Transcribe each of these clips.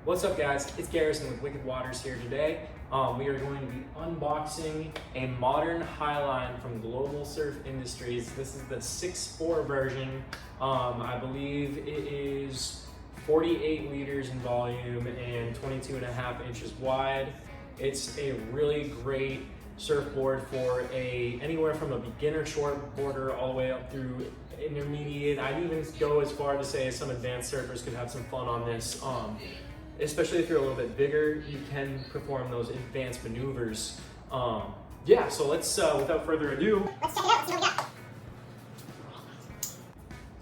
What's up guys, it's Garrison with Wicked Waters here today. We are going to be unboxing a modern Highline from Global Surf Industries. This is the 6'4" version. I believe it is 48 liters in volume and 22.5 inches wide. It's a really great surfboard for anywhere from a beginner shortboarder all the way up through intermediate. I'd even go as far to say some advanced surfers could have some fun on this. Especially if you're a little bit bigger, you can perform those advanced maneuvers. Yeah, so let's, without further ado, let's check it out, see what we got.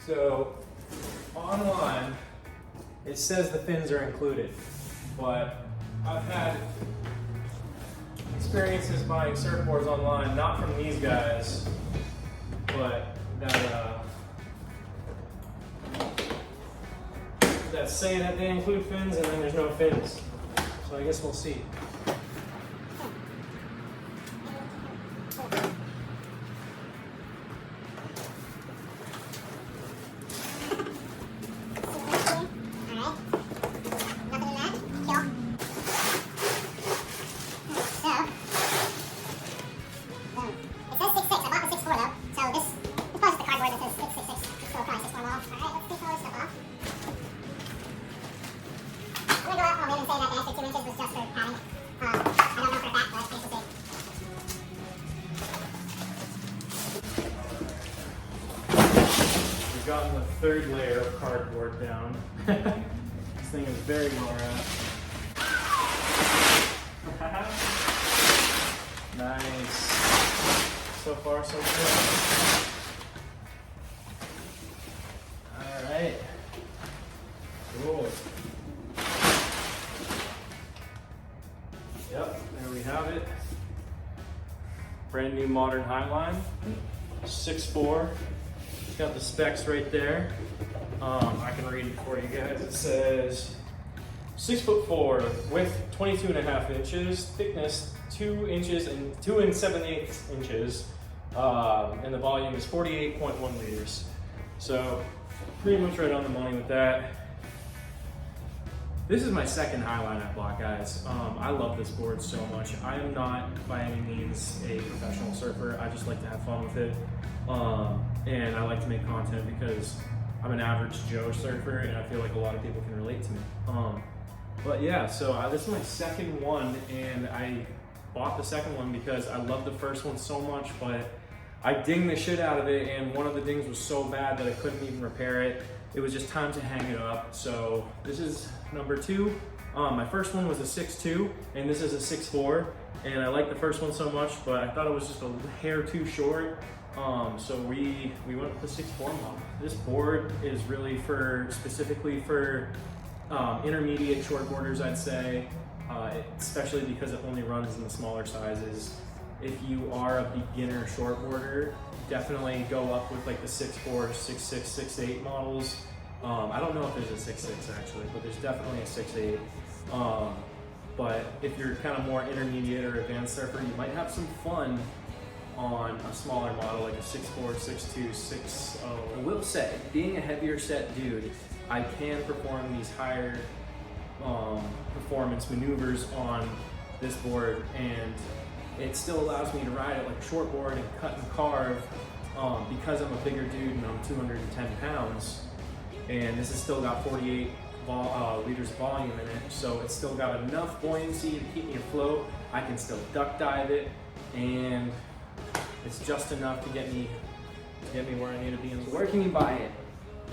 So, online, it says the fins are included, but I've had experiences buying surfboards online, not from these guys, but that's saying that they include fins and then there's no fins. So I guess we'll see. We've gotten the third layer of cardboard down. This thing is very well wrapped. Nice. So far, so good. All right. Cool. Yep, there we have it. Brand new modern Highline, 6'4". It's got the specs right there. I can read it for you guys. It says 6'4", width 22.5 inches, thickness 2 inches and 2 7/8 inches, and the volume is 48.1 liters. So pretty much right on the money with that. This is my second Highline I bought, guys. I love this board so much. I am not by any means a professional surfer. I just like to have fun with it. And I like to make content because I'm an average Joe surfer and I feel like a lot of people can relate to me. But yeah, so this is my second one, and I bought the second one because I love the first one so much, but I dinged the shit out of it, and one of the dings was so bad that I couldn't even repair it. It was just time to hang it up. So this is number 2. My first one was a 6'2", and this is a 6'4", and I like the first one so much, but I thought it was just a hair too short. So we went with the 6'4" model. This board is really specifically for intermediate shortboarders, I'd say, especially because it only runs in the smaller sizes. If you are a beginner shortboarder, definitely go up with like the 6'4", 6'6", 6'8" models. I don't know if there's a 6'6" actually, but there's definitely a 6'8". But if you're kind of more intermediate or advanced surfer, you might have some fun on a smaller model like a 6'4", 6'2", 6'0". I will say, being a heavier set dude, I can perform these higher performance maneuvers on this board, and it still allows me to ride it like a shortboard and cut and carve because I'm a bigger dude and I'm 210 pounds. And this has still got 48 liters of volume in it, so it's still got enough buoyancy to keep me afloat. I can still duck dive it, and it's just enough to get me where I need to be. And where can you buy it?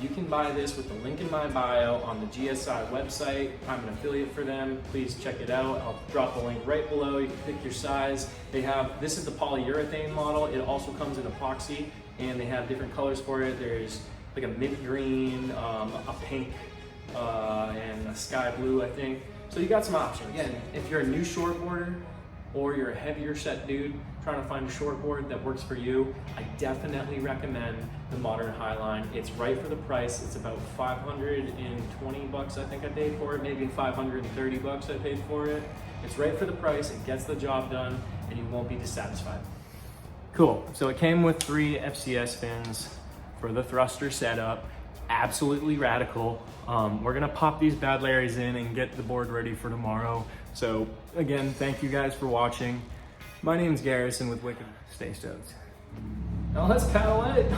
You can buy this with the link in my bio on the GSI website. I'm an affiliate for them. Please check it out. I'll drop the link right below. You can pick your size. This is the polyurethane model. It also comes in epoxy, and they have different colors for it. There's like a mint green, a pink, and a sky blue, I think. So you got some options. Again, if you're a new shortboarder or you're a heavier set dude trying to find a shortboard that works for you, I definitely recommend the modern Highline. It's right for the price. It's about 520 bucks I think I paid for it, maybe 530 bucks I paid for it. It's right for the price, it gets the job done, and you won't be dissatisfied. Cool, so it came with 3 FCS fins for the thruster setup. absolutely radical. We're gonna pop these bad Larrys in and get the board ready for tomorrow. So again, thank you guys for watching. My name's Garrison with Wicked. Stay stoked. Now let's paddle it.